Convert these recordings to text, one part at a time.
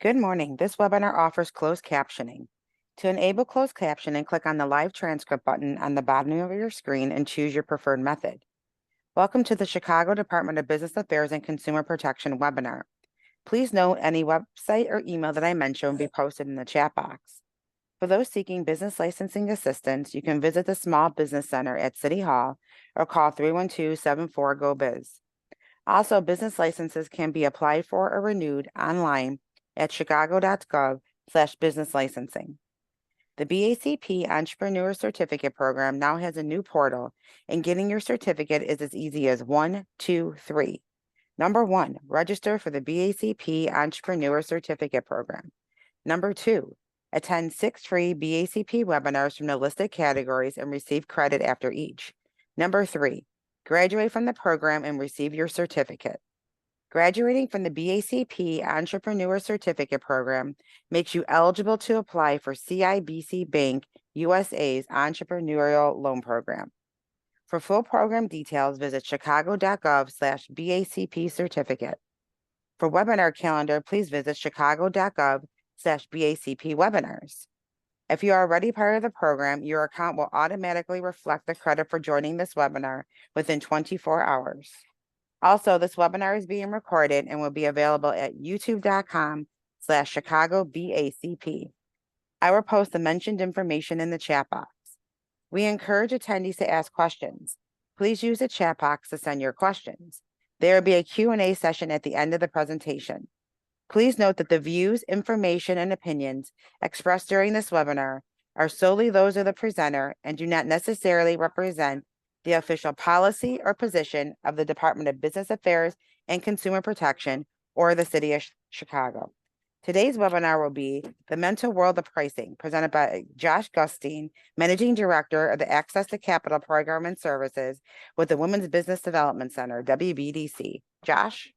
Good morning. This webinar offers closed captioning. To enable closed captioning, click on the live transcript button on the bottom of your screen and choose your preferred method. Welcome to the Chicago Department of Business Affairs and Consumer Protection webinar. Please note any website or email that I mention will be posted in the chat box. For those seeking business licensing assistance, you can visit the Small Business Center at City Hall or call 312-74-GO-BIZ. Also, business licenses can be applied for or renewed online at chicago.gov/business licensing. The BACP Entrepreneur Certificate Program now has a new portal, and getting your certificate is as easy as 1, 2, 3. Number 1, register for the BACP Entrepreneur Certificate Program. Number 2, attend 6 free BACP webinars from the listed categories and receive credit after each. Number 3, graduate from the program and receive your certificate. Graduating from the BACP Entrepreneur Certificate Program makes you eligible to apply for CIBC Bank USA's Entrepreneurial Loan Program. For full program details, visit chicago.gov/BACP certificate. For webinar calendar, please visit chicago.gov/BACP webinars. If you are already part of the program, your account will automatically reflect the credit for joining this webinar within 24 hours. Also, this webinar is being recorded and will be available at youtube.com/ChicagoBACP. I will post the mentioned information in the chat box. We encourage attendees to ask questions. Please use the chat box to send your questions. There will be a Q&A session at the end of the presentation. Please note that the views, information, and opinions expressed during this webinar are solely those of the presenter and do not necessarily represent the official policy or position of the Department of Business Affairs and Consumer Protection or the City of Chicago. Today's webinar will be The Mental World of Pricing, presented by Josh Gutstein, Managing Director of the Access to Capital Program and Services with the Women's Business Development Center, WBDC. Josh?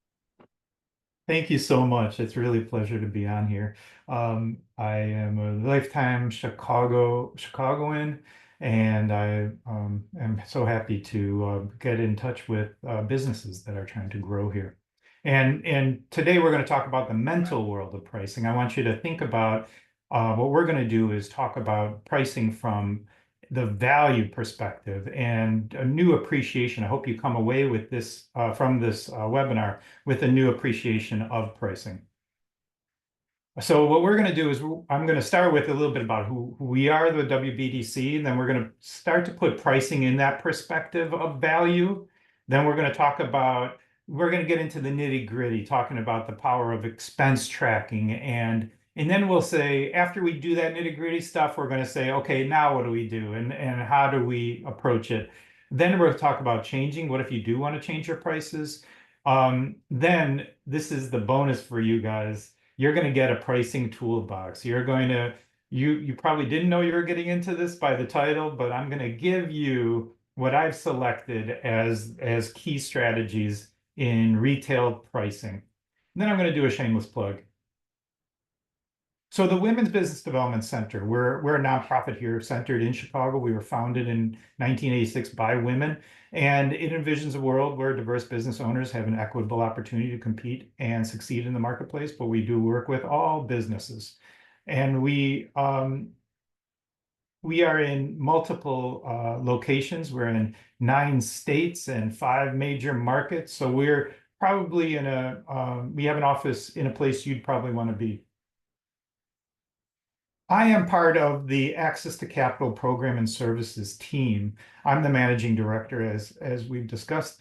Thank you so much. It's really a pleasure to be on here. I am a lifetime Chicagoan, and I am so happy to get in touch with businesses that are trying to grow here. And today we're going to talk about the mental world of pricing. I want you to think about what we're going to do is talk about pricing from the value perspective and a new appreciation. I hope you come away with this from this webinar with a new appreciation of pricing. So what we're going to do is I'm going to start with a little bit about who we are, the WBDC, and then we're going to start to put pricing in that perspective of value. Then we're going to talk about, we're going to get into the nitty-gritty, talking about the power of expense tracking. And then we'll say, after we do that nitty-gritty stuff, we're going to say, okay, now what do we do? And how do we approach it? Then we're going to talk about changing. What if you do want to change your prices? Then this is the bonus for you guys. You're going to get a pricing toolbox. You're going to, you probably didn't know you were getting into this by the title, but I'm going to give you what I've selected as key strategies in retail pricing. And then I'm going to do a shameless plug. So the Women's Business Development Center, we're a nonprofit here centered in Chicago. We were founded in 1986 by women, and it envisions a world where diverse business owners have an equitable opportunity to compete and succeed in the marketplace, but we do work with all businesses. And we are in multiple locations. We're in 9 states and 5 major markets. So we're probably in we have an office in a place you'd probably want to be. I am part of the Access to Capital Program and Services team. I'm the managing director, as we've discussed.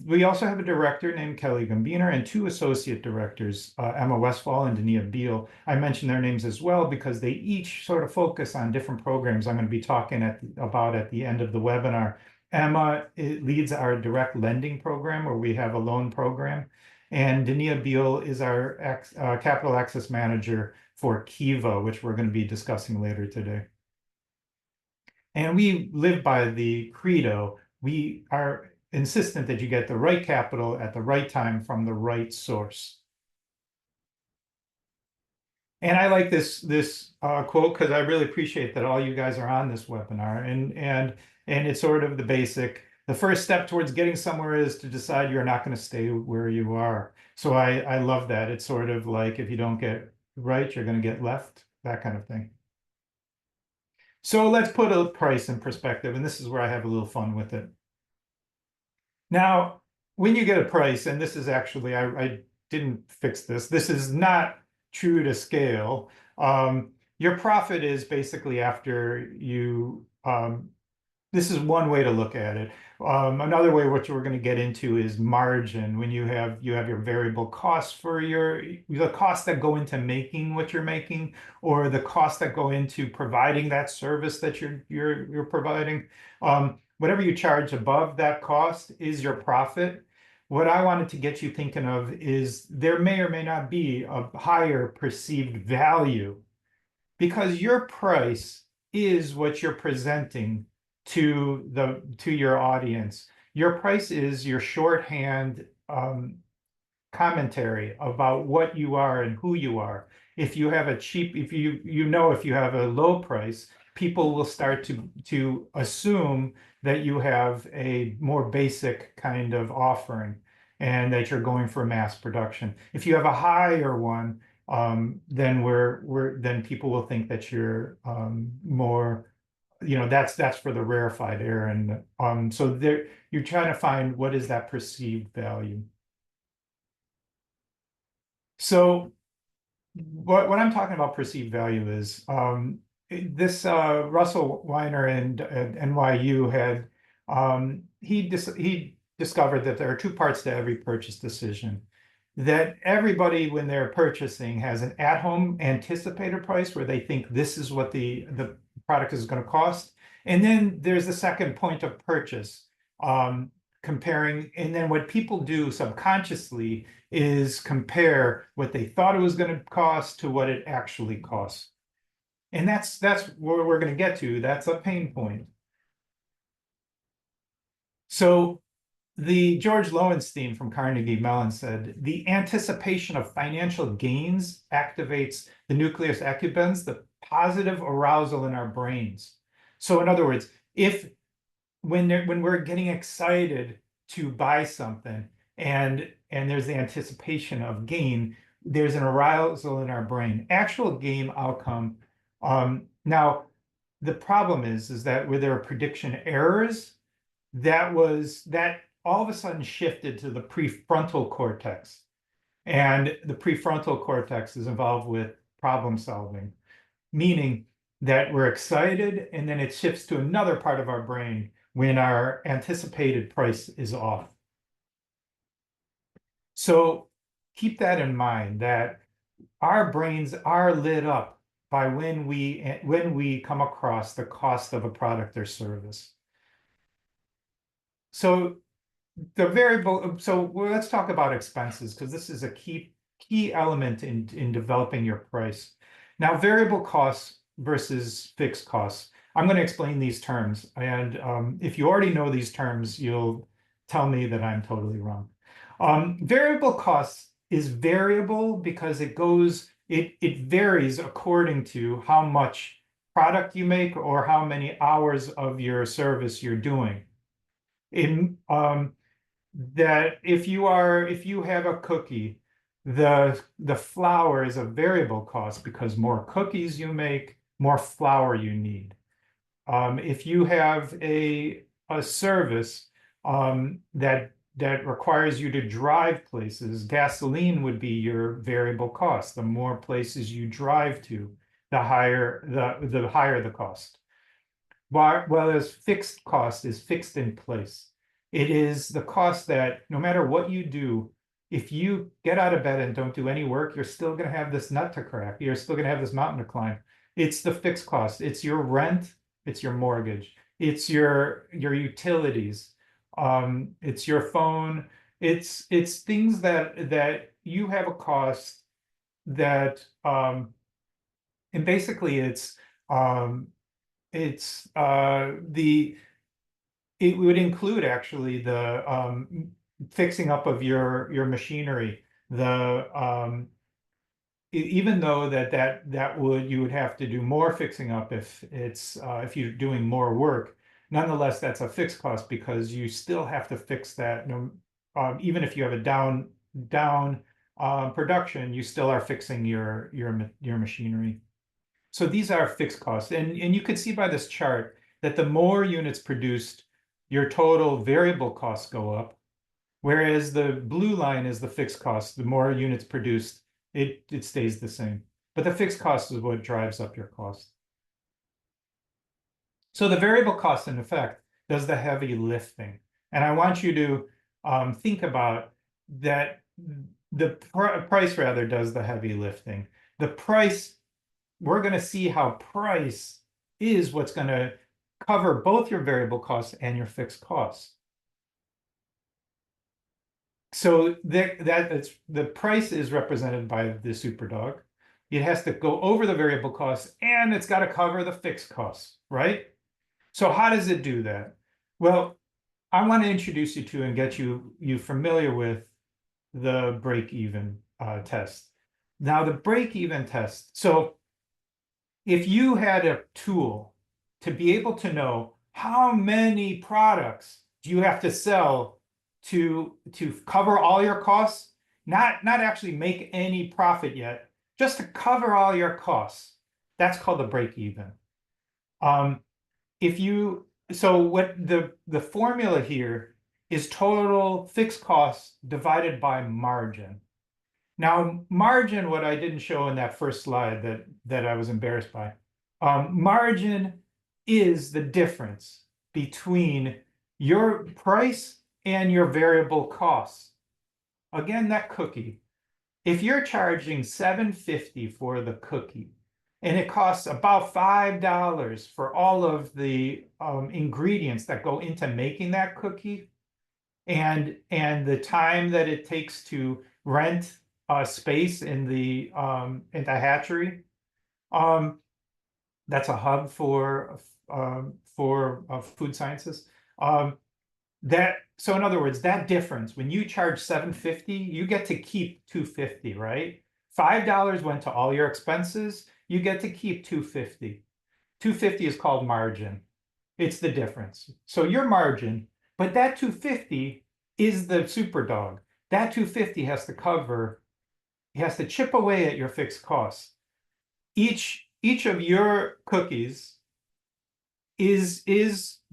We also have a director named Kelly Gambiner and 2 associate directors, Emma Westfall and Dania Beal. I mention their names as well because they each sort of focus on different programs I'm going to be talking about at the end of the webinar. Emma leads our direct lending program, where we have a loan program. And Dania Beal is our capital access manager for Kiva, which we're going to be discussing later today. And we live by the credo. We are insistent that you get the right capital at the right time from the right source. And I like this quote because I really appreciate that all you guys are on this webinar. And it's sort of the basic. The first step towards getting somewhere is to decide you're not going to stay where you are. So I love that. It's sort of like if you don't get right, you're going to get left, that kind of thing. So let's put a price in perspective, and this is where I have a little fun with it. Now, when you get a price, and this is actually, I didn't fix this. This is not true to scale. Your profit is basically after you this is one way to look at it. Another way, which we're going to get into, is margin. When you have your variable costs for the costs that go into making what you're making, or the costs that go into providing that service that you're providing. Whatever you charge above that cost is your profit. What I wanted to get you thinking of is there may or may not be a higher perceived value because your price is what you're presenting to your audience. Your price is your shorthand commentary about what you are and who you are. If you have a cheap, if you have a low price, people will start to assume that you have a more basic kind of offering and that you're going for mass production. If you have a higher one, then people will think that you're more, that's for the rarefied air. And so there you're trying to find what is that perceived value. So what I'm talking about perceived value is this Russell Weiner and NYU had he discovered that there are two parts to every purchase decision. That everybody, when they're purchasing, has an at-home anticipated price where they think this is what the product is going to cost. And then there's the second point of purchase, comparing. And then what people do subconsciously is compare what they thought it was going to cost to what it actually costs. And that's where we're going to get to. That's a pain point. So the George Lowenstein from Carnegie Mellon said, the anticipation of financial gains activates the nucleus accumbens, the positive arousal in our brains. So in other words, if when we're getting excited to buy something and there's the anticipation of gain, there's an arousal in our brain. Actual game outcome. Now, the problem is that where there are prediction errors, that all of a sudden shifted to the prefrontal cortex. And the prefrontal cortex is involved with problem solving, meaning that we're excited and then it shifts to another part of our brain when our anticipated price is off. So keep that in mind, that our brains are lit up by when we come across the cost of a product or service. So let's talk about expenses, because this is a key element in developing your price. Now, variable costs versus fixed costs. I'm going to explain these terms, and if you already know these terms, you'll tell me that I'm totally wrong. Variable costs is variable because it varies according to how much product you make or how many hours of your service you're doing. That if you have a cookie, the flour is a variable cost because more cookies you make, more flour you need. If you have a service that requires you to drive places, gasoline would be your variable cost. The more places you drive to, the higher the cost. Whereas fixed cost is fixed in place. It is the cost that no matter what you do, if you get out of bed and don't do any work, you're still going to have this nut to crack. You're still going to have this mountain to climb. It's the fixed cost. It's your rent. It's your mortgage. It's your utilities. It's your phone. It's things that you have a cost that, and basically it would include actually the fixing up of your machinery. Even though you would have to do more fixing up if you're doing more work, nonetheless that's a fixed cost because you still have to fix that. Even if you have a down production, you still are fixing your machinery. So these are fixed costs. And you can see by this chart that the more units produced, your total variable costs go up. Whereas the blue line is the fixed cost. The more units produced, it stays the same. But the fixed cost is what drives up your cost. So the variable cost, in effect, does the heavy lifting. And I want you to think about that the price rather does the heavy lifting. The price, we're going to see how price is what's going to cover both your variable costs and your fixed costs. So the price is represented by the superdog. It has to go over the variable costs and it's got to cover the fixed costs, right? So how does it do that? Well, I want to introduce you to and get you familiar with the break-even test. Now, the break-even test. So if you had a tool to be able to know how many products do you have to sell to cover all your costs, not actually make any profit yet, just to cover all your costs, that's called the break-even. So what the formula here is total fixed costs divided by margin. Now, margin, what I didn't show in that first slide that I was embarrassed by, margin is the difference between your price and your variable costs. Again, that cookie. If you're charging $7.50 for the cookie, and it costs about $5 for all of the ingredients that go into making that cookie, and the time that it takes to rent space in the hatchery. That's a hub for food sciences. So in other words, that difference, when you charge $7.50, you get to keep $2.50, right? $5 went to all your expenses, you get to keep $2.50. $2.50 is called margin. It's the difference. So your margin, but that $2.50 is the super dog. That $2.50 has to cover, it has to chip away at your fixed costs. Each of your cookies is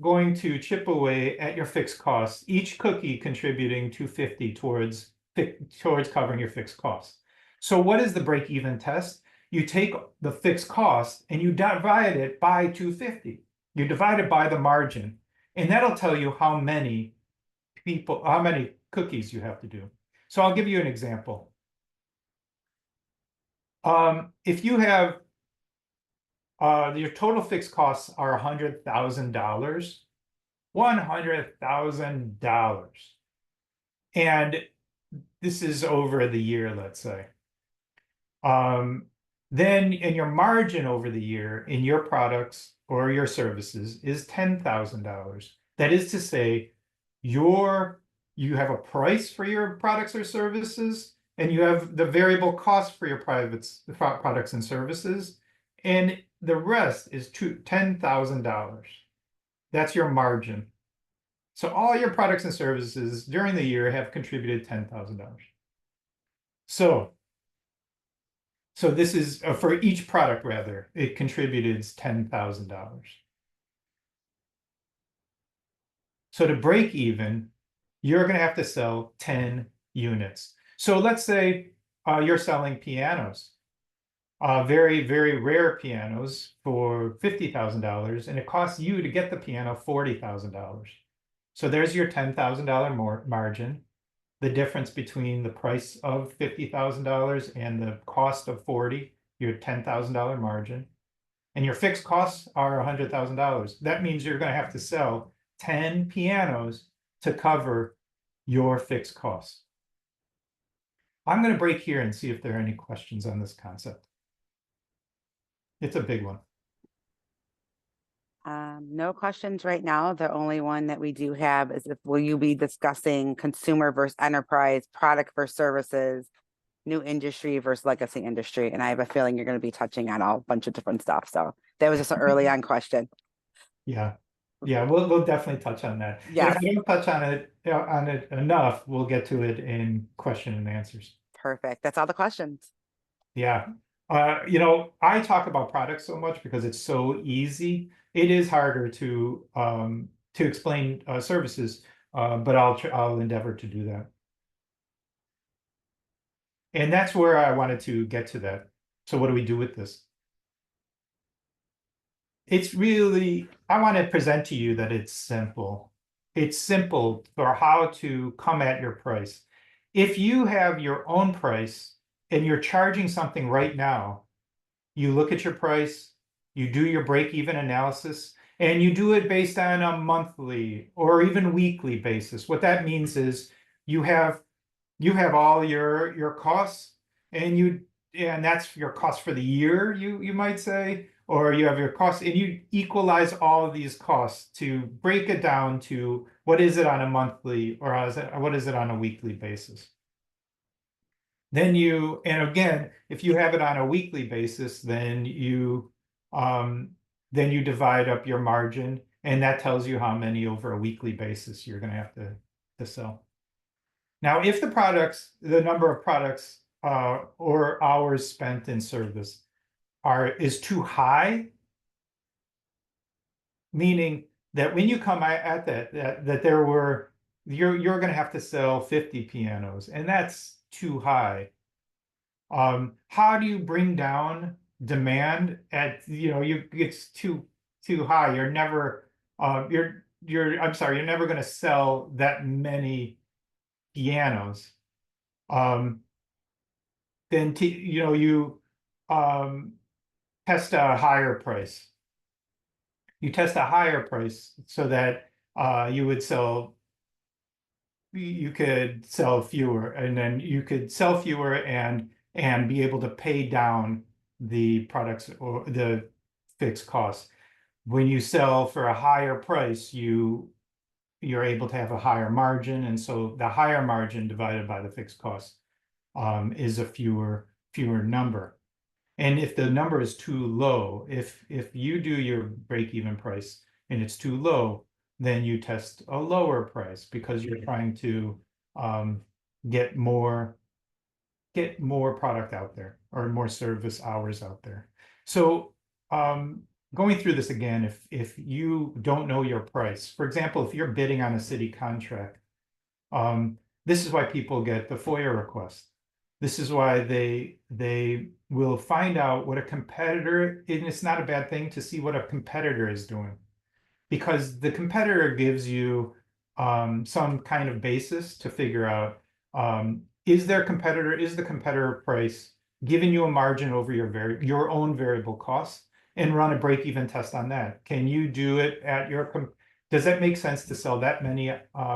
going to chip away at your fixed costs, each cookie contributing $2.50 towards covering your fixed costs. So what is the break-even test? You take the fixed cost and you divide it by $2.50. You divide it by the margin, and that'll tell you how many cookies you have to do. So I'll give you an example. If you have your total fixed costs are $100,000, $100,000, and this is over the year, let's say. Then in your margin over the year in your products or your services is $10,000. That is to say, you have a price for your products or services, and you have the variable cost for your products and services, and the rest is $10,000. That's your margin. So all your products and services during the year have contributed $10,000. So this is for each product, rather, it contributed $10,000. So to break even, you're going to have to sell 10 units. So let's say you're selling pianos, very, very rare pianos for $50,000, and it costs you to get the piano $40,000. So there's your $10,000 margin. The difference between the price of $50,000 and the cost of 40, your $10,000 margin, and your fixed costs are $100,000. That means you're going to have to sell 10 pianos to cover your fixed costs. I'm going to break here and see if there are any questions on this concept. It's a big one. No questions right now. The only one that we do have is will you be discussing consumer versus enterprise, product versus services, new industry versus legacy industry? And I have a feeling you're going to be touching on a bunch of different stuff. So that was just an early on question. Yeah. We'll definitely touch on that. Yes. And if I don't touch on it enough, we'll get to it in question and answers. Perfect. That's all the questions. Yeah. I talk about products so much because it's so easy. It is harder to explain services, but I'll endeavor to do that. And that's where I wanted to get to that. So what do we do with this? It's really, I want to present to you that it's simple. It's simple for how to come at your price. If you have your own price and you're charging something right now, you look at your price, you do your break-even analysis, and you do it based on a monthly or even weekly basis. What that means is you have you have all your costs, and that's your cost for the year, you might say, or you have your costs, and you equalize all of these costs to break it down to what is it on a monthly or what is it on a weekly basis. And again, if you have it on a weekly basis, then you divide up your margin, and that tells you how many over a weekly basis you're going to have to sell. Now, if the number of products or hours spent in service is too high, meaning that when you come at that you're going to have to sell 50 pianos, and that's too high. How do you bring down demand it's too high. You're never I'm sorry, you're never going to sell that many pianos. Um, then you um, test a higher price. You test a higher price so that you could sell fewer, and then you could sell fewer and be able to pay down the products or the fixed costs. When you sell for a higher price, you're able to have a higher margin, and so the higher margin divided by the fixed cost is a fewer number. And if the number is too low, if you do your break-even price and it's too low, then you test a lower price because you're trying to um, get more product out there or more service hours out there. So going through this again, if you don't know your price, for example, if you're bidding on a city contract, this is why people get the FOIA request. This is why they will find out what a competitor, and it's not a bad thing to see what a competitor is doing, because the competitor gives you some kind of basis to figure out is the competitor price giving you a margin over your own variable costs, and run a break-even test on that. Can you do it at does that make sense to sell that many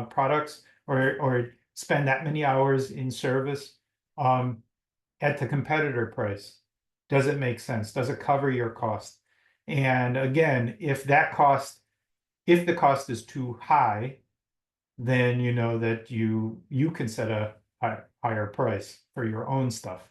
products or spend that many hours in service um, at the competitor price? Does it make sense? Does it cover your cost? And again, if the cost is too high, then you know that you can set a higher price for your own stuff.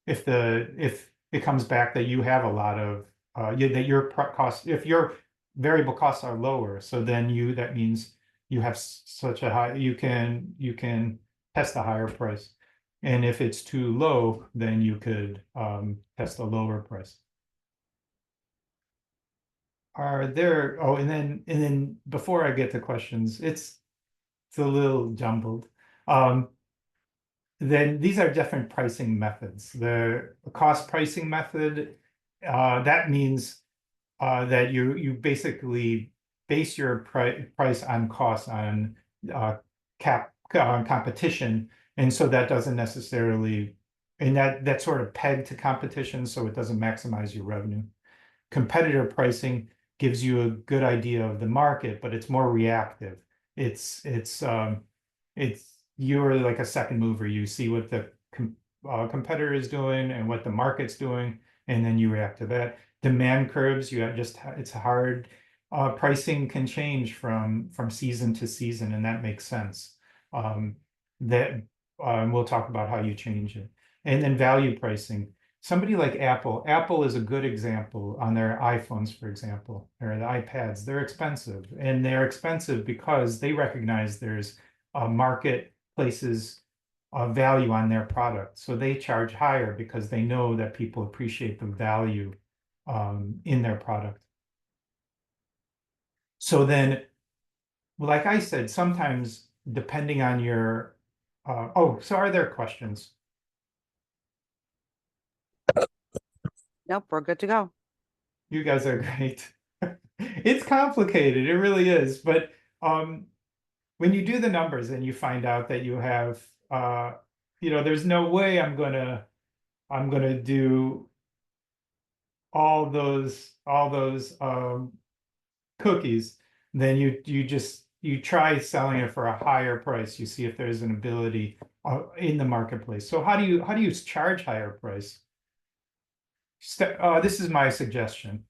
If it comes back that you have a lot of that your cost, if your variable costs are lower, so then that means you have such a high, you can test a higher price. And if it's too low, then you could test a lower price. And then before I get to questions, it's a little jumbled. Um, then these are different pricing methods. The cost pricing method, that means that you basically base your price on cost on competition, and so that doesn't necessarily, and that's sort of pegged to competition, so it doesn't maximize your revenue. Competitor pricing gives you a good idea of the market, but it's more reactive. It's you're like a second mover. You see what the competitor is doing and what the market's doing, and then you react to that. Demand curves, it's hard. Pricing can change from season to season, and that makes sense. That We'll talk about how you change it. And then value pricing. Somebody like Apple. Apple is a good example on their iPhones, for example, or the iPads. They're expensive, and they're expensive because they recognize there's marketplaces value on their product. So they charge higher because they know that people appreciate the value in their product. So then, like I said, sometimes depending on your, oh, so are there questions? Nope, we're good to go. You guys are great. It's complicated, it really is. But um, when you do the numbers and you find out that you have, there's no way I'm gonna do all those cookies, then you try selling it for a higher price. You see if there's an ability in the marketplace. So how do you charge higher price? This is my suggestion.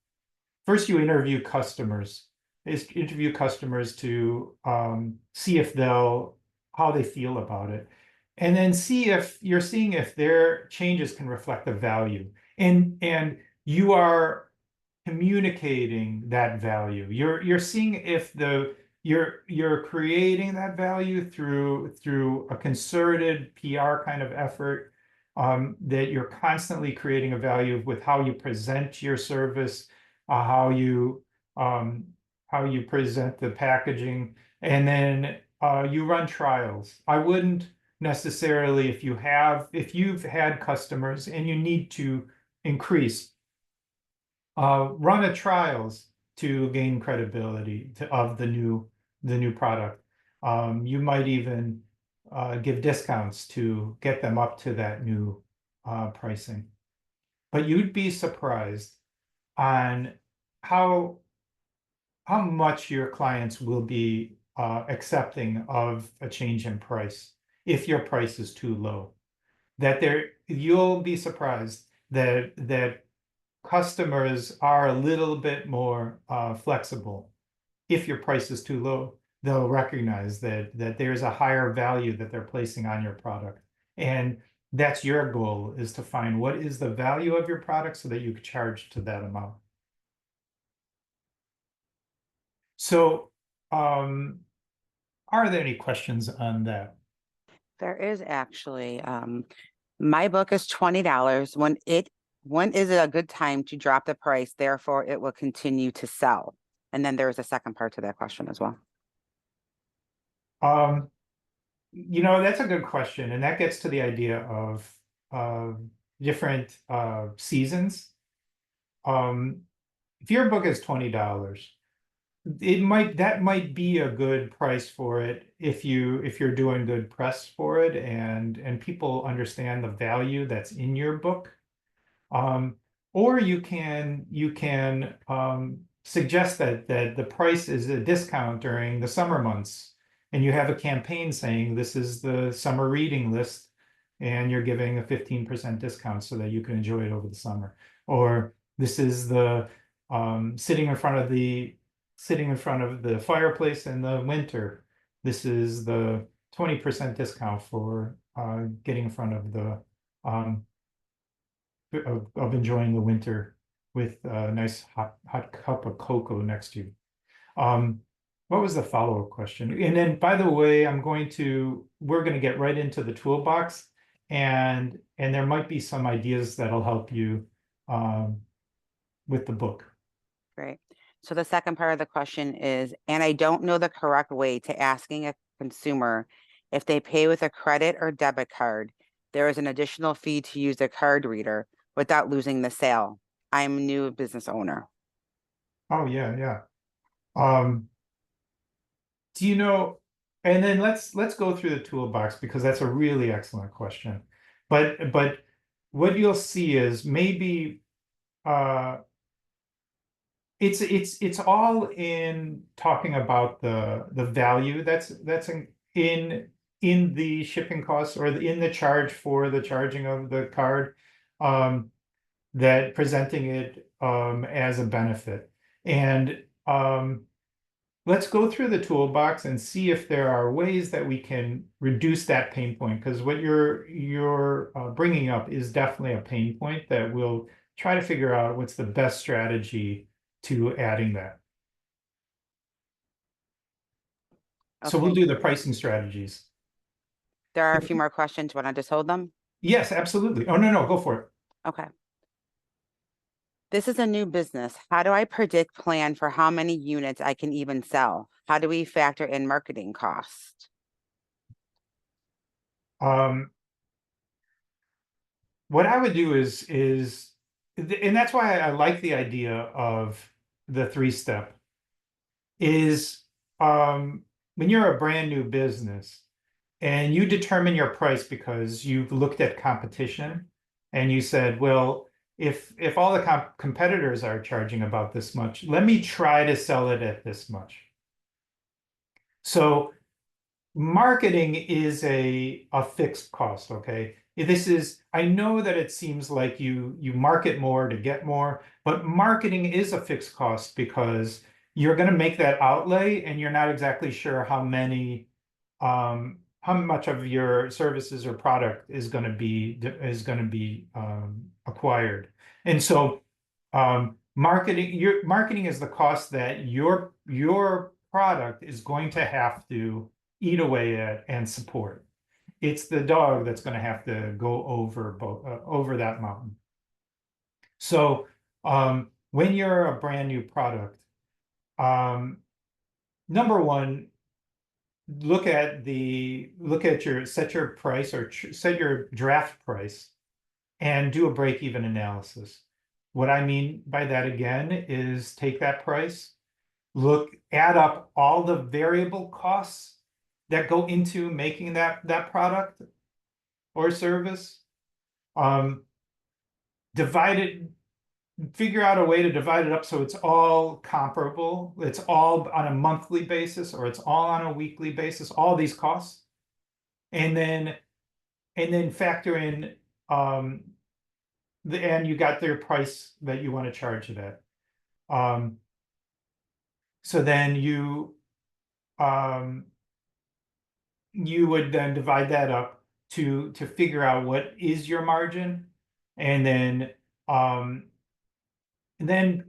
First, you interview customers. Interview customers to see if how they feel about it, and then seeing if their changes can reflect the value, and you are communicating that value. You're seeing if you're creating that value through a concerted PR kind of effort, that you're constantly creating a value with how you present your service, uh, how you um, how you present the packaging, and then you run trials. I wouldn't necessarily, if you've had customers and you need to increase, run a trials to gain credibility of the new product. You might even give discounts to get them up to that new pricing. But you'd be surprised on how how much your clients will be accepting of a change in price if your price is too low. You'll be surprised that customers are a little bit more flexible. If your price is too low, they'll recognize that there's a higher value that they're placing on your product. And that's your goal, is to find what is the value of your product so that you can charge to that amount. So, are there any questions on that? There is actually, my book is $20. When is it a good time to drop the price? Therefore, it will continue to sell. And then there's a second part to that question as well. Um, that's a good question, and that gets to the idea of uh, different seasons. Um, if your book is $20, that might be a good price for it if you're doing good press for it, and people understand the value that's in your book. Um, or you can suggest that the price is a discount during the summer months, and you have a campaign saying this is the summer reading list, and you're giving a 15% discount so that you can enjoy it over the summer. Or this is the sitting in front of the fireplace in the winter. This is the 20% discount for getting in front of the um, of enjoying the winter with a nice hot cup of cocoa next to you. Um, what was the follow-up question? And then, by the way, we're going to get right into the toolbox, and there might be some ideas that'll help you um, with the book. Great. So the second part of the question is, and I don't know the correct way to asking a consumer if they pay with a credit or debit card, there is an additional fee to use a card reader without losing the sale. I'm a new business owner. Oh yeah, yeah. Um, do you know? And then let's go through the toolbox, because that's a really excellent question. But what you'll see is maybe uh, it's all in talking about the value that's in the shipping costs, or in the charge for the charging of the card, um, that presenting it as a benefit. And let's go through the toolbox and see if there are ways that we can reduce that pain point, because what you're bringing up is definitely a pain point that we'll try to figure out what's the best strategy to adding that. So we'll Okay, do the pricing strategies. There are a few more questions. Want to just hold them? Yes, absolutely. Oh, no, no, go for it. Okay. This is a new business. How do I predict plan for how many units I can even sell? How do we factor in marketing cost? Um, what I would do is, and that's why I like the idea of the three-step, is when you're a brand new business and you determine your price because you've looked at competition and you said, well, if all the competitors are charging about this much, let me try to sell it at this much. So marketing is a fixed cost, okay? This is, I know that it seems like you market more to get more, but marketing is a fixed cost because you're going to make that outlay and you're not exactly sure how much of your services or product is going to be acquired. And so marketing is the cost that your product is going to have to eat away at and support. It's the dog that's going to have to go over that mountain. So when you're a brand new product, um, number one, set your price or set your draft price and do a break-even analysis. What I mean by that again is take that price, add up all the variable costs that go into making that product or service. Um, divide it, figure out a way to divide it up so it's all comparable. It's all on a monthly basis or it's all on a weekly basis, all these costs. And then factor in um, and you got their price that you want to charge it at. Um, so then um, you would then divide that up to figure out what is your margin, and then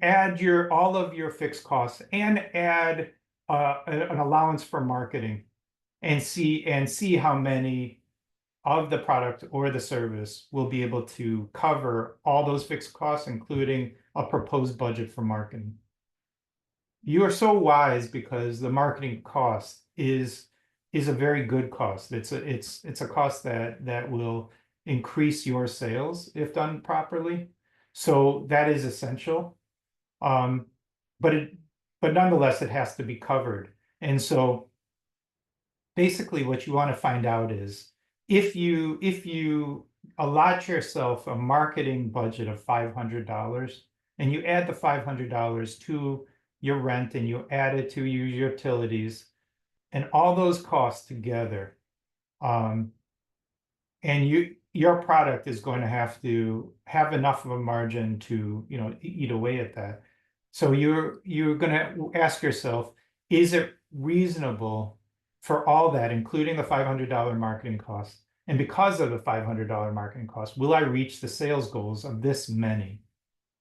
add your all of your fixed costs and add an allowance for marketing and see how many of the product or the service will be able to cover all those fixed costs, including a proposed budget for marketing. You are so wise because the marketing cost is a very good cost. It's a cost that will increase your sales if done properly. So that is essential. Um, but it but nonetheless it has to be covered. And so basically what you want to find out is if you allot yourself a marketing budget of $500 and you add the $500 to your rent and you add it to your utilities and all those costs together, um, and your product is going to have to have enough of a margin to eat away at that. So you're going to ask yourself, is it reasonable for all that, including the $500 marketing cost? And because of the $500 marketing cost, will I reach the sales goals of this many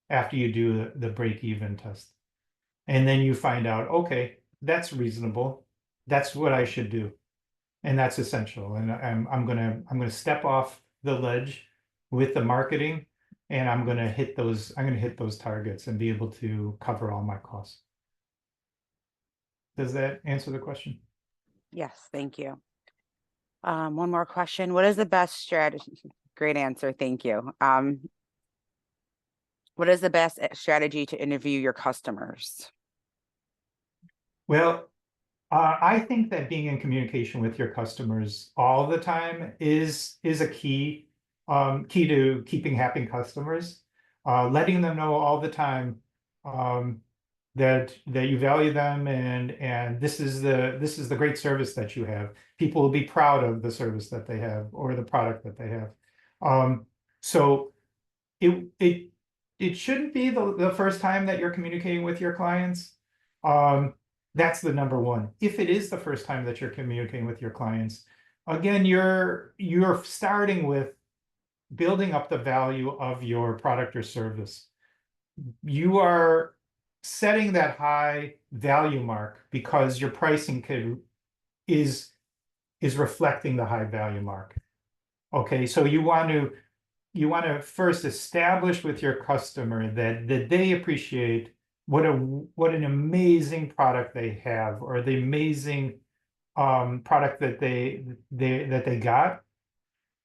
after you do the break-even test? And then you find out, okay, that's reasonable. That's what I should do. And that's essential. And I'm gonna step off the ledge with the marketing, and I'm gonna hit those targets and be able to cover all my costs. Does that answer the question? Yes, thank you. One more question. What is the best strategy? Great answer. Thank you. What is the best strategy to interview your customers? Well, I think that being in communication with your customers all the time is a key to keeping happy customers. Letting them know all the time um, that you value them and this is the great service that you have. People will be proud of the service that they have or the product that they have. So it shouldn't be the first time that you're communicating with your clients. Um, that's the number one. If it is the first time that you're communicating with your clients, again, you're starting with building up the value of your product or service. You are setting that high value mark because your pricing is is reflecting the high value mark. Okay, so you want to first establish with your customer that they appreciate what an amazing product they have, or the amazing product that they got.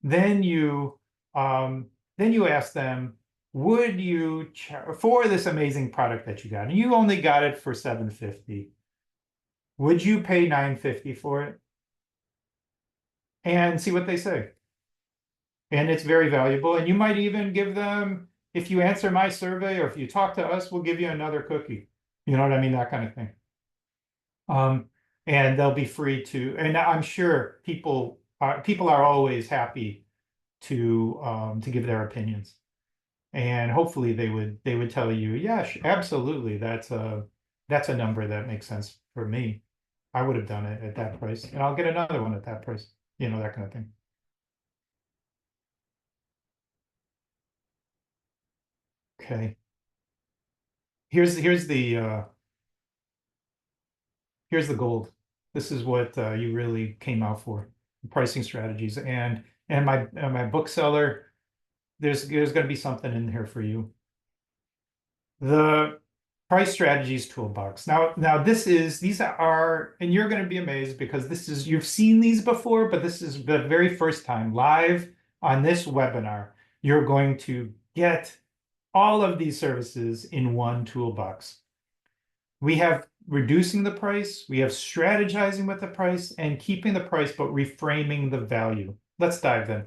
Then you then you ask them, would you for this amazing product that you got, and you only got it for $750, would you pay $950 for it? And see what they say. And it's very valuable. And you might even give them, if you answer my survey or if you talk to us, we'll give you another cookie. You know what I mean? That kind of thing. Um, and they'll be free to, and I'm sure people are always happy to give their opinions. And hopefully they would tell you, yeah, absolutely. That's a number that makes sense for me. I would have done it at that price, and I'll get another one at that price, that kind of thing. Okay. Here's here's the uh here's the gold. This is what you really came out for, pricing strategies. And my bookseller, there's going to be something in here for you. The price strategies toolbox. Now these are, and you're going to be amazed because you've seen these before, but this is the very first time live on this webinar. You're going to get all of these services in one toolbox. We have reducing the price, we have strategizing with the price, and keeping the price, but reframing the value. Let's dive in.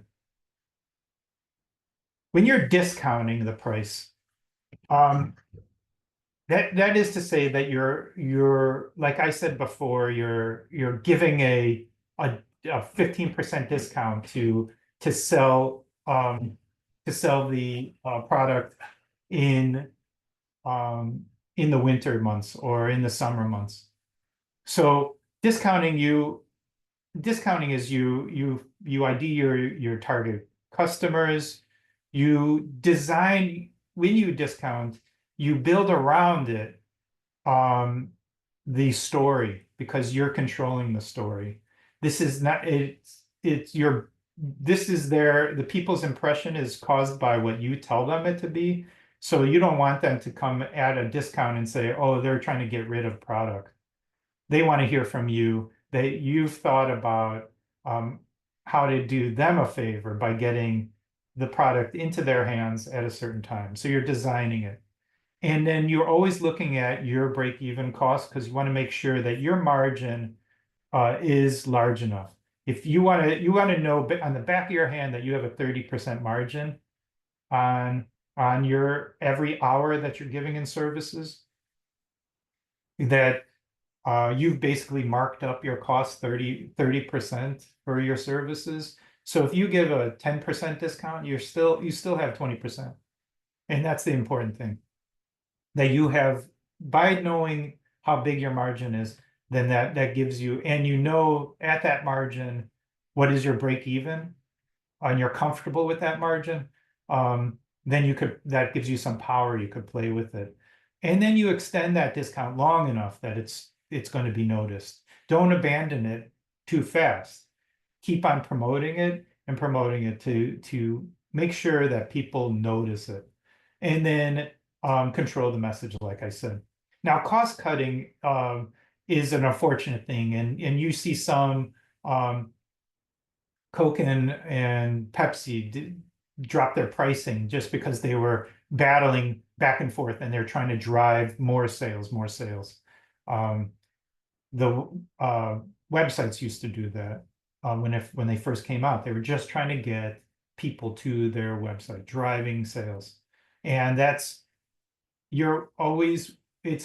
When you're discounting the price, that is to say that you're like I said before, you're giving a 15% discount to sell the product in in the winter months or in the summer months. So discounting is you ID your target customers. You design, when you discount, you build around it the story, because you're controlling the story. This is not it's your this is the people's impression is caused by what you tell them it to be. So you don't want them to come at a discount and say, oh, they're trying to get rid of product. They want to hear from you that you've thought about how to do them a favor by getting the product into their hands at a certain time. So you're designing it. And then you're always looking at your break-even cost, because you want to make sure that your margin is large enough. If you want to know on the back of your hand that you have a 30% margin on your every hour that you're giving in services, that you've basically marked up your cost 30% for your services. So if you give a 10% discount, you still have 20%. And that's the important thing. That you have, by knowing how big your margin is, then that gives you, and at that margin, what is your break even, and you're comfortable with that margin, then that gives you some power, you could play with it. And then you extend that discount long enough that it's going to be noticed. Don't abandon it too fast. Keep on promoting it and promoting it to make sure that people notice it. And then control the message, like I said. Now, cost cutting is an unfortunate thing, and you see some Coke and Pepsi drop their pricing just because they were battling back and forth, and they're trying to drive more sales, more sales. The websites used to do that when they first came out. They were just trying to get people to their website, driving sales, and it's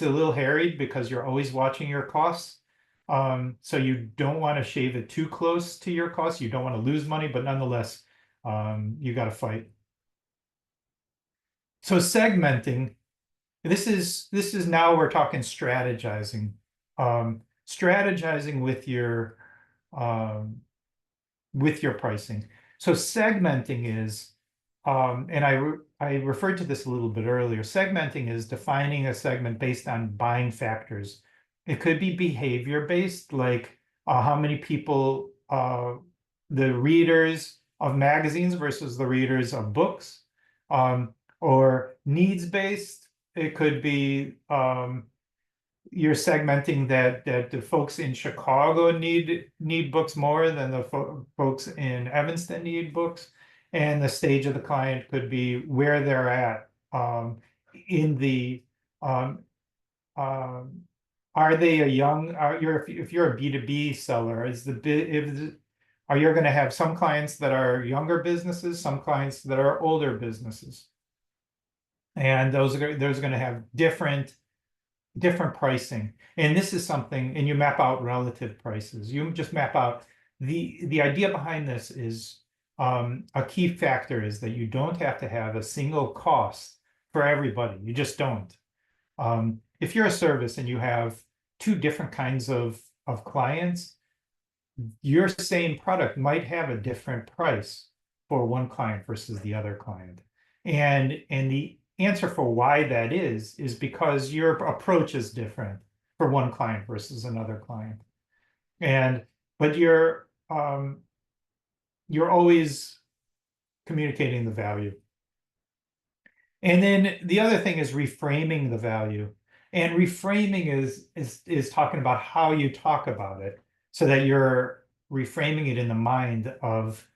a little harried because you're always watching your costs. So you don't want to shave it too close to your costs. You don't want to lose money, but nonetheless, you got to fight. So segmenting, this is now we're talking strategizing. Strategizing with your pricing. So segmenting is, and I referred to this a little bit earlier. Segmenting is defining a segment based on buying factors. It could be behavior based, like how many people the readers of magazines versus the readers of books, or needs-based. It could be you're segmenting that the folks in Chicago need books more than the folks in Evanston need books, and the stage of the client could be where they're at in the um, um, are they a young if you're a B2B seller, is the bit if are you going to have some clients that are younger businesses, some clients that are older businesses, and those are going to have different pricing. And this is something, and you map out relative prices. You just map out the idea behind this is a key factor is that you don't have to have a single cost for everybody. You just don't. If you're a service and you have two different kinds of clients, your same product might have a different price for one client versus the other client. And the answer for why that is because your approach is different for one client versus another client. And but you're always communicating the value. And then the other thing is reframing the value. And reframing is talking about how you talk about it so that you're reframing it in the mind of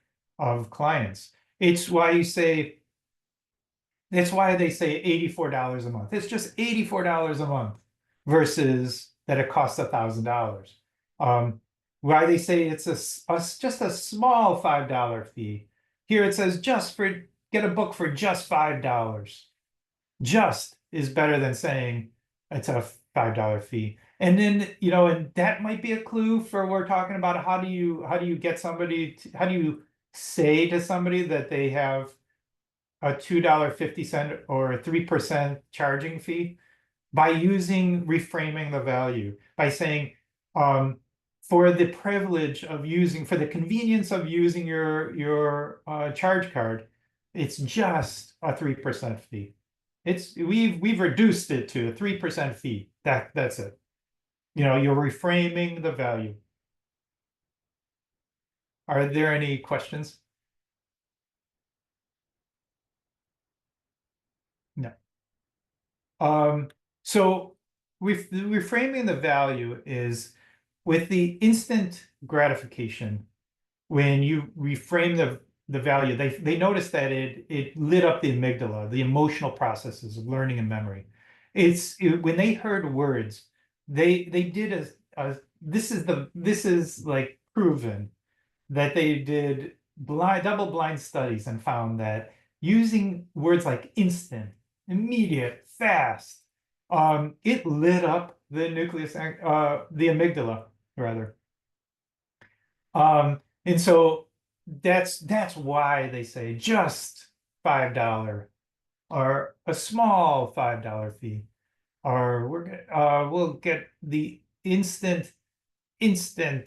clients. It's why you say That's why they say $84 a month. It's just $84 a month versus that it costs $1,000. Why they say it's just a small $5 fee. Here it says get a book for just $5. Just is better than saying it's a $5 fee. And then, and that might be a clue for we're talking about how do you get somebody how do you say to somebody that they have a $2.50 or a 3% charging fee by reframing the value, by saying, for the privilege of for the convenience of using your charge card, it's just a 3% fee. We've reduced it to a 3% fee. That's it. You're reframing the value. Are there any questions? No. So reframing the value is with the instant gratification. When you reframe the value, they noticed that it lit up the amygdala, the emotional processes of learning and memory. When they heard words, they did this is like proven that they did double blind studies and found that using words like instant, immediate, fast, it lit up the the amygdala rather. And so that's why they say just $5 or a small $5 fee, or we'll get the instant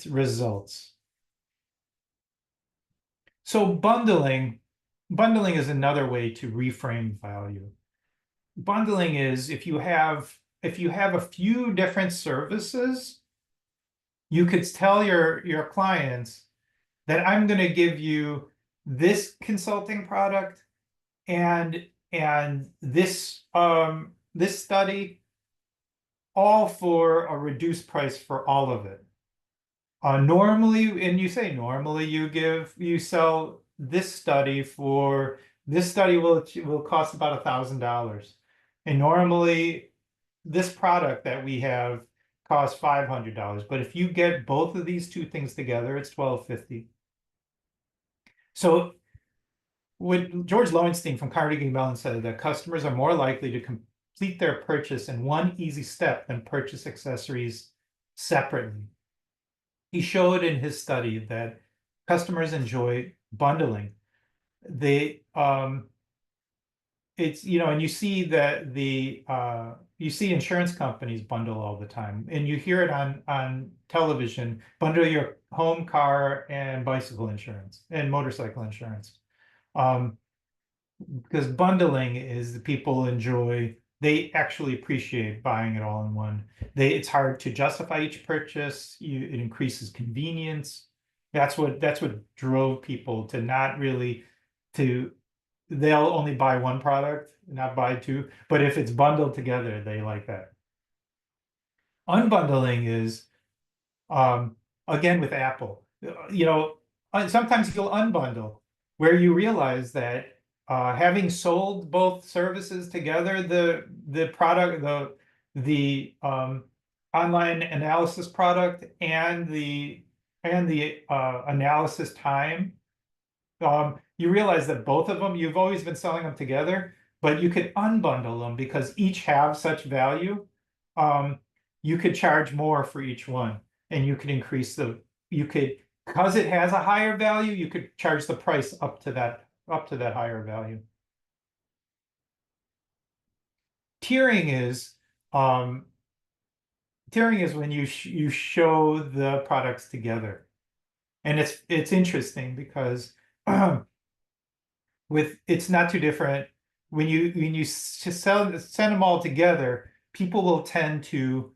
results. So bundling is another way to reframe value. Bundling is if you have a few different services, you could tell your clients that I'm going to give you this consulting product and this study, all for a reduced price for all of it. Normally you sell this study will cost about $1,000, and normally this product that we have costs $500. But if you get both of these two things together, it's $1,250. So what George Lowenstein from Carnegie Mellon said that customers are more likely to complete their purchase in one easy step than purchase accessories separately. He showed in his study that customers enjoy bundling. It's and you see that you see insurance companies bundle all the time, and you hear it on television. Bundle your home, car, and bicycle insurance and motorcycle insurance. Because bundling is the people enjoy. They actually appreciate buying it all in one. It's hard to justify each purchase. It increases convenience. That's what drove people to not really to they'll only buy one product, not buy two. But if it's bundled together, they like that. Unbundling is um, again with Apple. Sometimes you'll unbundle where you realize that having sold both services together, the product, the online analysis product and the analysis time, you realize that both of them, you've always been selling them together, but you could unbundle them because each have such value. Um, you could charge more for each one, and you could you could, because it has a higher value, you could charge the price up to that higher value. Tiering is, um, tiering is when you show the products together, and it's interesting because with it's not too different when you send them all together, people will tend to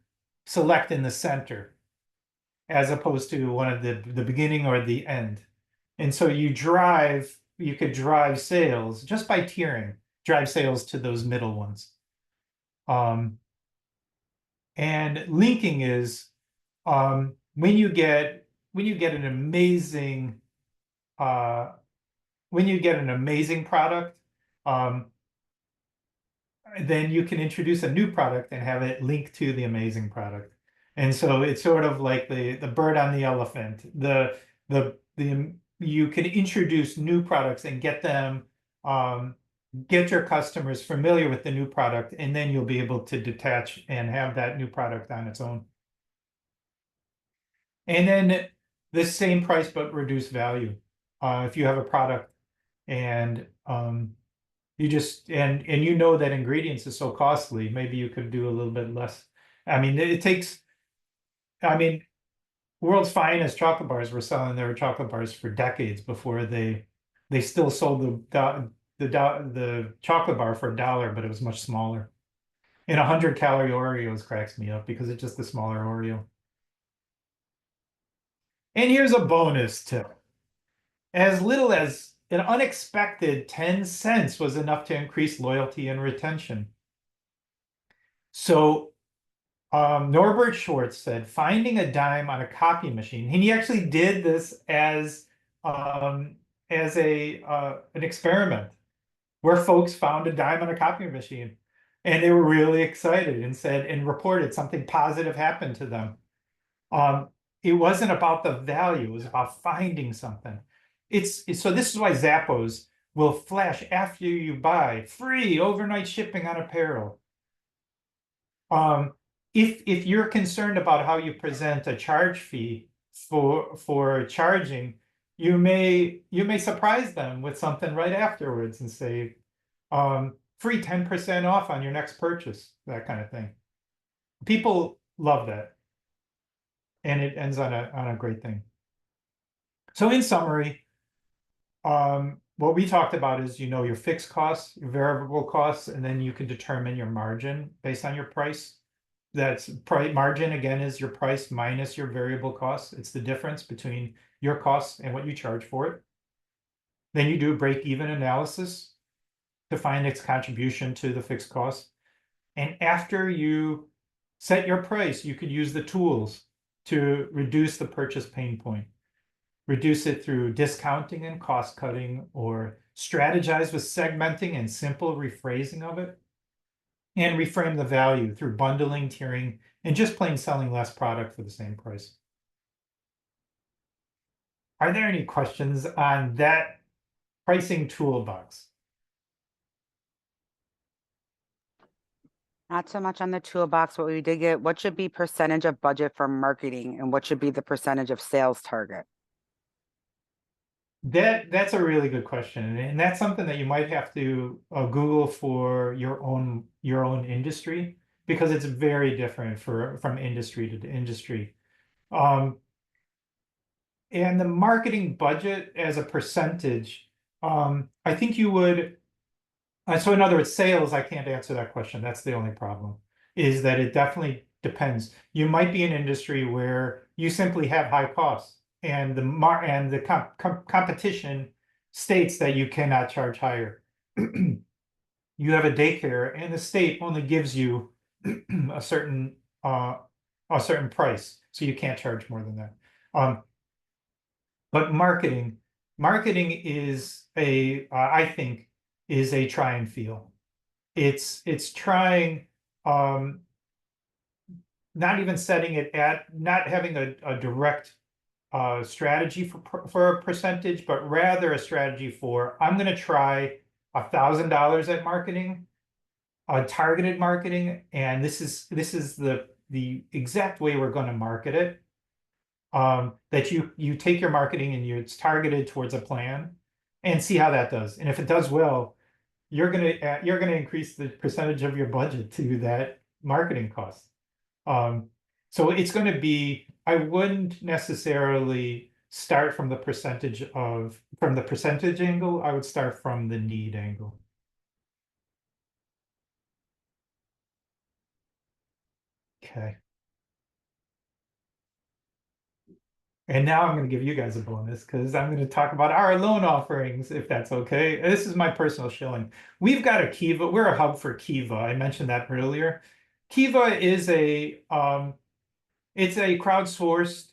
select in the center as opposed to one of the beginning or the end. And so you could drive sales just by tiering, drive sales to those middle ones. Um, and linking is when you get an amazing uh, product, um, then you can introduce a new product and have it linked to the amazing product. And so it's sort of like the bird on the elephant. The you can introduce new products and get your customers familiar with the new product, and then you'll be able to detach and have that new product on its own. And then the same price but reduced value. If you have a product and you know that ingredients is so costly, maybe you could do a little bit less. I mean, I mean, world's finest chocolate bars were selling their chocolate bars for decades before they still sold the chocolate bar for $1, but it was much smaller. And 100-calorie Oreos cracks me up because it's just a smaller Oreo. And here's a bonus tip. As little as an unexpected 10 cents was enough to increase loyalty and retention. So Norbert Schwartz said, finding a dime on a copy machine, and he actually did this um, as an experiment where folks found a dime on a copy machine, and they were really excited and reported something positive happened to them. Um, it wasn't about the value; it was about finding something. So this is why Zappos will flash after you buy free overnight shipping on apparel. Um, if you're concerned about how you present a charge fee for charging, you may surprise them with something right afterwards and say, free 10% off on your next purchase, that kind of thing. People love that, and it ends on a great thing. So in summary, what we talked about is your fixed costs, your variable costs, and then you can determine your margin based on your price. That's price margin again is your price minus your variable costs. It's the difference between your costs and what you charge for it. Then you do a break-even analysis to find its contribution to the fixed cost. And after you set your price, you could use the tools to reduce the purchase pain point. Reduce it through discounting and cost cutting, or strategize with segmenting and simple rephrasing of it, and reframe the value through bundling, tiering, and just plain selling less product for the same price. Are there any questions on that pricing toolbox? Not so much on the toolbox, but we did get what should be percentage of budget for marketing and what should be the percentage of sales target? That's a really good question, and that's something that you might have to Google for your own industry, because it's very different from industry to industry. Um, and the marketing budget as a percentage, I think you would. So in other words, sales, I can't answer that question. That's the only problem, is that it definitely depends. You might be an industry where you simply have high costs. competition states that you cannot charge higher. You have a daycare, and the state only gives you a certain uh, a certain price, so you can't charge more than that. But marketing is I think, is a try and feel. It's trying, um, not even setting it at, not having a direct strategy for a percentage, but rather a strategy for, I'm going to try $1,000 at marketing, targeted marketing, and this is the exact way we're going to market it. That you take your marketing and it's targeted towards a plan, and see how that does. And if it does well, you're gonna increase the percentage of your budget to that marketing cost. Um, so it's going to be, I wouldn't necessarily start from the percentage angle. I would start from the need angle. Okay. And now I'm going to give you guys a bonus because I'm going to talk about our loan offerings, if that's okay. This is my personal shilling. We've got a Kiva. We're a hub for Kiva. I mentioned that earlier. Kiva is it's a crowdsourced,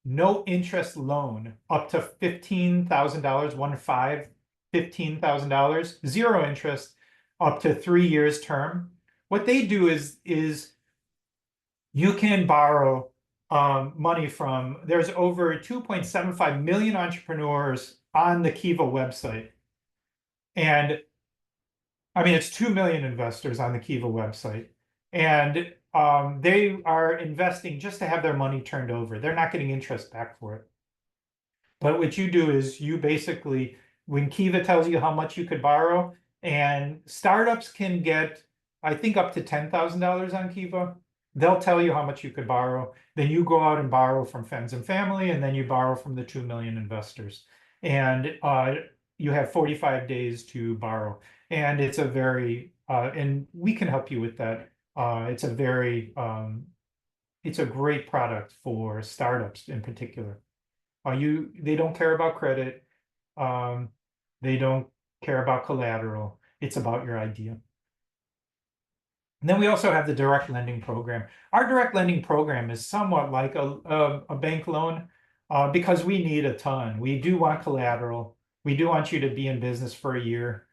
no interest loan up to $15,000, 15,000, zero interest, up to 3 years term. What they do is you can borrow money from, there's over 2.75 million entrepreneurs on the Kiva website. And I mean, it's 2 million investors on the Kiva website. And they are investing just to have their money turned over. They're not getting interest back for it. But what you do is you basically, when Kiva tells you how much you could borrow, and startups can get, I think, up to $10,000 on Kiva. They'll tell you how much you could borrow. Then you go out and borrow from friends and family, and then you borrow from the 2 million investors. And you have 45 days to borrow. And it's a very, and we can help you with that. It's it's a great product for startups in particular. They don't care about credit. Um, they don't care about collateral. It's about your idea. And then we also have the direct lending program. Our direct lending program is somewhat like a bank loan, because we need a ton. We do want collateral. We do want you to be in business for a year.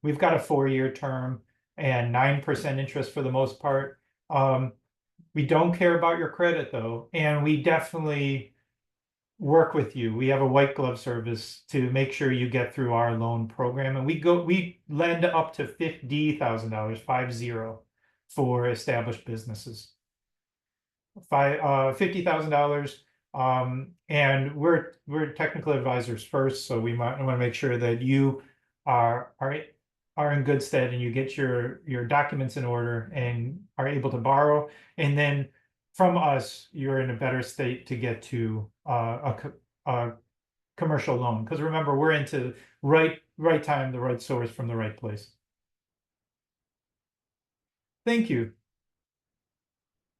We've got a 4-year term and 9% interest for the most part. We don't care about your credit though, and we definitely work with you. We have a white glove service to make sure you get through our loan program, and we lend up to $50,000, 50, for established businesses. $50,000. And we're technical advisors first, so we want to make sure that you are in good stead and you get your documents in order and are able to borrow. And then from us, you're in a better state to get to a commercial loan. Because remember, we're into right time, the right source from the right place. Thank you.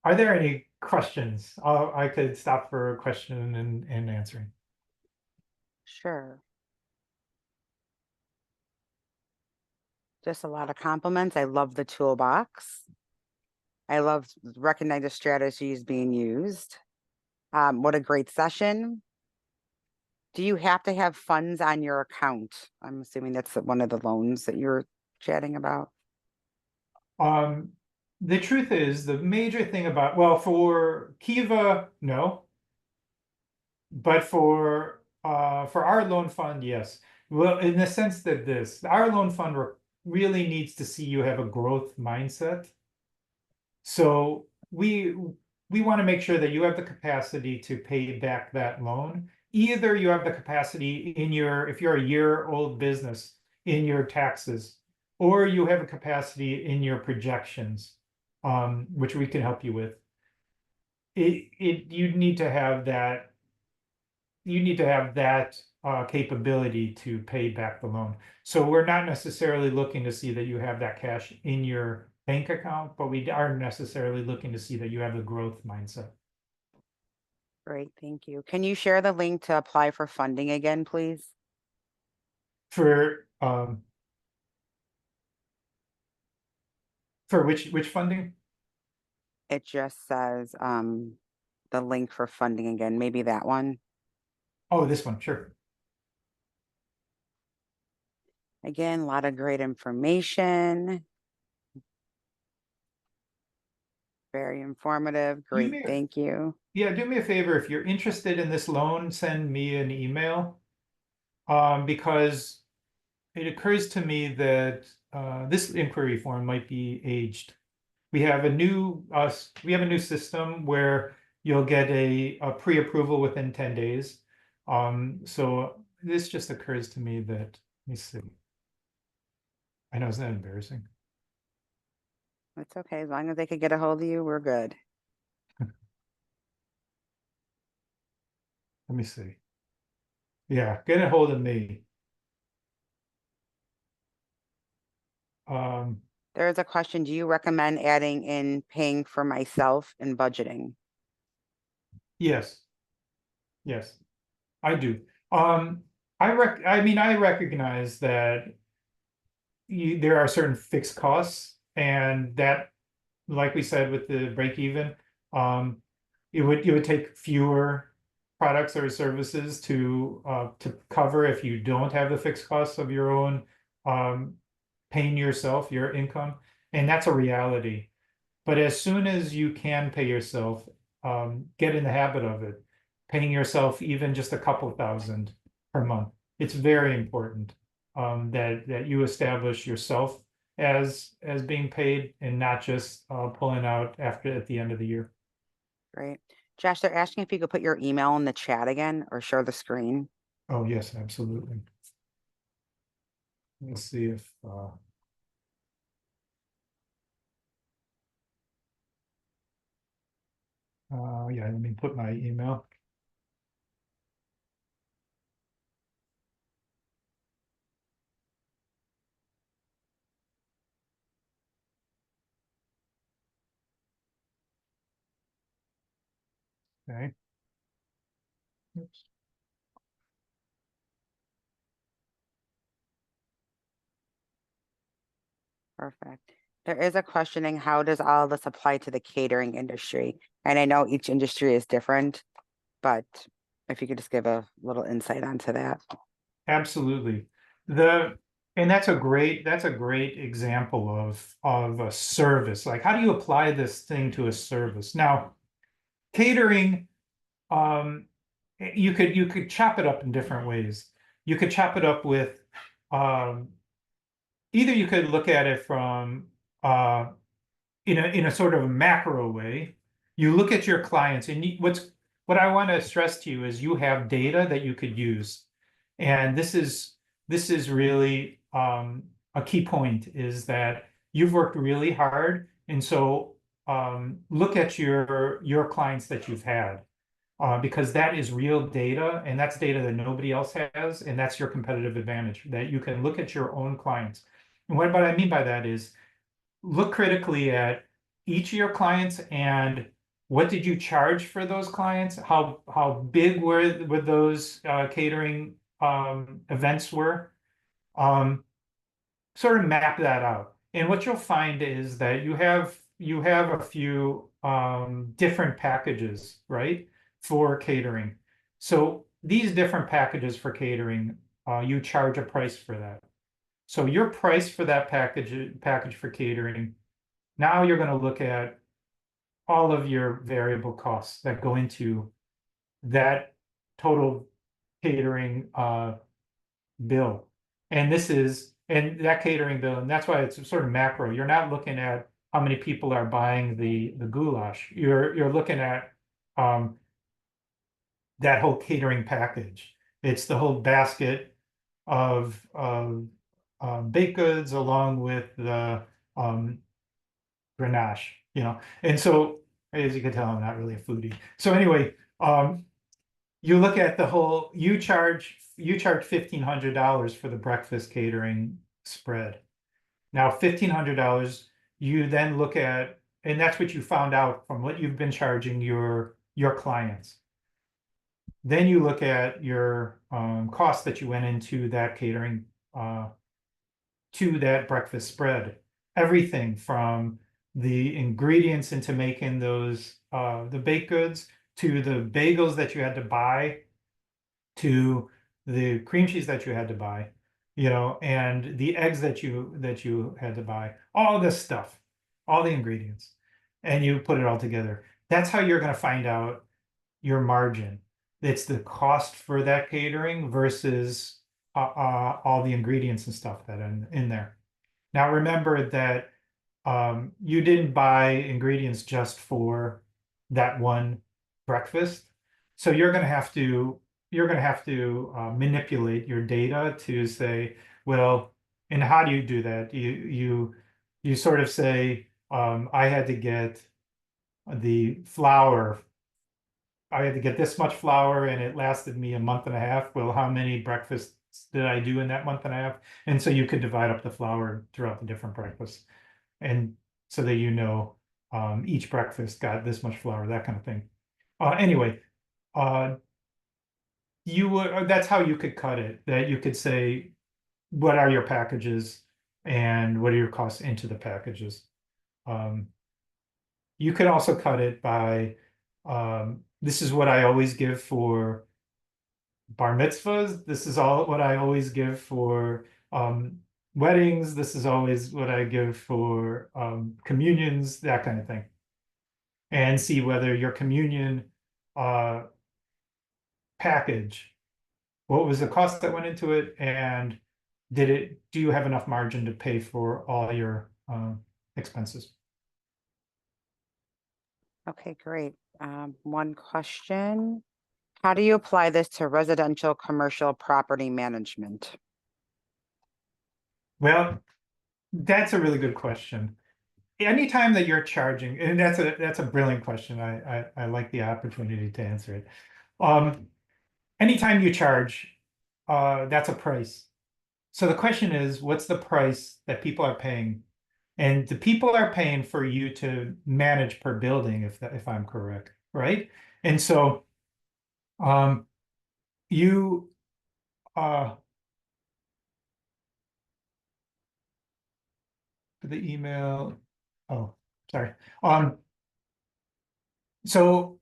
Are there any questions? I could stop for a question and answering. Sure. Just a lot of compliments. I love the toolbox. I love recognize the strategies being used. What a great session. Do you have to have funds on your account? I'm assuming that's one of the loans that you're chatting about. The truth is, the major thing about, well, for Kiva, no, but for our loan fund, yes. Well, in the sense that our loan fund really needs to see you have a growth mindset. So we want to make sure that you have the capacity to pay back that loan. Either you have the capacity if you're a year-old business, in your taxes, or you have a capacity in your projections, which we can help you with. You need to have that. You need to have that capability to pay back the loan. So we're not necessarily looking to see that you have that cash in your bank account, but we are necessarily looking to see that you have the growth mindset. Great, thank you. Can you share the link to apply for funding again, please? For for which funding? It just says, the link for funding again, maybe that one. Oh, this one, sure. Again, a lot of great information. Very informative. Do Great, me, thank you. yeah, do me a favor. If you're interested in this loan, send me an email. Because it occurs to me that this inquiry form might be aged. We have a new system where you'll get a pre-approval within 10 days. So this just occurs to me that, let me see. I know, isn't that embarrassing? It's okay. As long as they could get a hold of you, we're good. Let me see. Yeah, get a hold of me. Um, There is a question. Do you recommend adding in paying for myself and budgeting? yes, yes, I do. Um, I mean, I recognize that there are certain fixed costs, and that, like we said with the break even, um, it would take fewer products or services to cover if you don't have the fixed costs of your own um, paying yourself, your income, and that's a reality. But as soon as you can pay yourself, get in the habit of it, paying yourself even just a couple thousand per month. It's very important that you establish yourself as being paid and not just pulling out after at the end of the year. Great. Josh, they're asking if you could put your email in the chat again or share the screen. Oh, yes, absolutely. Let's see if yeah, let me put my email. Okay. Oops. Perfect. There is a questioning, how does all this apply to the catering industry? And I know each industry is different, but if you could just give a little insight onto that. Absolutely. And that's a great example of a service. Like, how do you apply this thing to a service? Now, catering, um, you could chop it up in different ways. You could chop it up with um, either you could look at it from in a sort of a macro way. You look at your clients, and what I want to stress to you is you have data that you could use, and this is really a key point is that you've worked really hard, and so look at your clients that you've had. Because that is real data, and that's data that nobody else has, and that's your competitive advantage, that you can look at your own clients. And what I mean by that is look critically at each of your clients and what did you charge for those clients? How big were those catering events were? Um, Sort of map that out. And what you'll find is that you have a few different packages, right, for catering. So these different packages for catering, you charge a price for that. So your price for that package for catering, now you're going to look at all of your variable costs that go into that total catering bill. And that catering bill, and that's why it's sort of macro. You're not looking at how many people are buying the goulash. You're looking at um, that whole catering package. It's the whole basket of baked goods along with the um, Grenache, you know. And so, as you can tell, I'm not really a foodie. So anyway, you look at the whole, you charge $1,500 for the breakfast catering spread. Now, $1,500, you then look at, and that's what you found out from what you've been charging your clients. Then you look at your cost that you went into that catering to that breakfast spread. Everything from the ingredients into making those the baked goods to the bagels that you had to buy to the cream cheese that you had to buy, and the eggs that you had to buy, all this stuff, all the ingredients, and you put it all together. That's how you're going to find out your margin. It's the cost for that catering versus all the ingredients and stuff that in there. Now remember that you didn't buy ingredients just for that one breakfast. So you're going to have to manipulate your data to say, well, and how do you do that? You sort of say, I had to get the flour. I had to get this much flour and it lasted me a month and a half. Well, how many breakfasts did I do in that month and a half? And so you could divide up the flour throughout the different breakfasts. And so that each breakfast got this much flour, that kind of thing. Anyway, uh, that's how you could cut it. That you could say, what are your packages and what are your costs into the packages? Um, you could also cut it by this is what I always give for bar mitzvahs. This is all what I always give for weddings. This is always what I give for communions, that kind of thing. And see whether your communion uh, package, what was the cost that went into it, and do you have enough margin to pay for all your expenses? Okay, great. One question. How do you apply this to residential commercial property management? Well, that's a really good question. Anytime that you're charging, and that's a brilliant question. I like the opportunity to answer it. Um, Anytime you charge, that's a price. So the question is, what's the price that people are paying? And the people are paying for you to manage per building, if I'm correct, right? And so um, you uh, the email. Oh, sorry. Um, so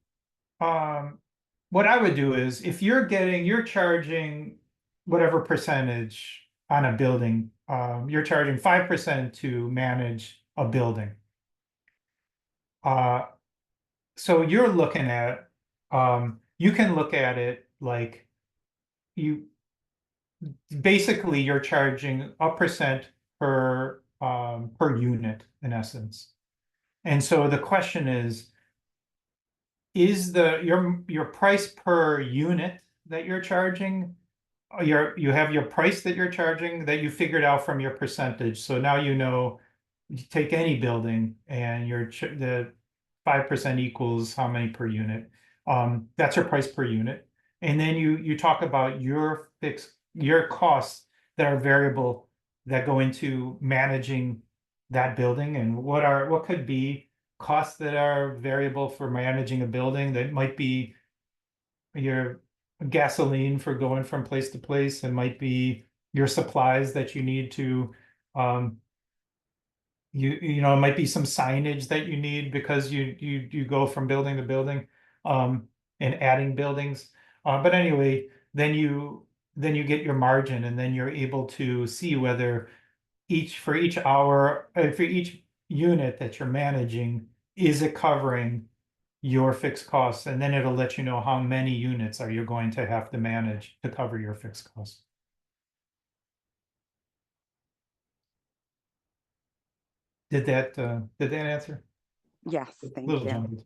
what I would do is if you're charging whatever percentage on a building, you're charging 5% to manage a building. Uh, so you're looking at, you can look at it like you basically you're charging a percent per unit in essence. And so the question is your price per unit that you're charging, you have your price that you're charging that you figured out from your percentage. So now you take any building and the 5% equals how many per unit. That's your price per unit. And then you talk about your costs that are variable that go into managing that building, and what could be costs that are variable for managing a building. That might be your gasoline for going from place to place. It might be your supplies that you need to um, it might be some signage that you need because you go from building to building and adding buildings. But anyway, then you get your margin, and then you're able to see whether for each hour for each unit that you're managing, is it covering your fixed costs? And then it'll let you know how many units are you going to have to manage to cover your fixed costs. Did that answer? Yes, A thank little you. jumbled.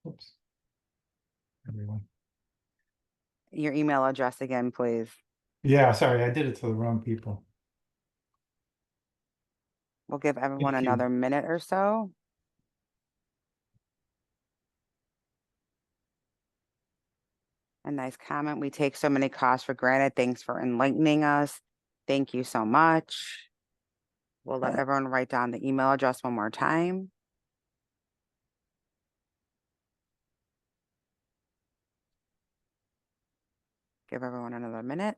Oops, everyone. Your email address again, please. Yeah, sorry, I did it to the wrong people. We'll give everyone Thank you. another minute or so. A nice comment. We take so many costs for granted. Thanks for enlightening us. Thank you so much. We'll let everyone write down the email address one more time. Give everyone another minute.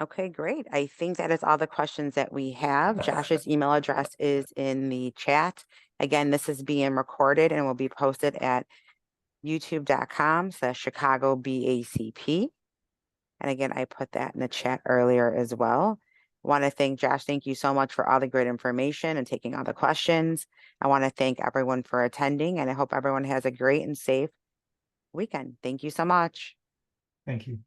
Okay, great. I think that is all the questions that we have. Josh's email address is in the chat. Again, this is being recorded and will be posted at youtube.com/Chicago BACP. And again, I put that in the chat earlier as well. I want to thank Josh. Thank you so much for all the great information and taking all the questions. I want to thank everyone for attending, and I hope everyone has a great and safe weekend. Thank you so much. Thank you.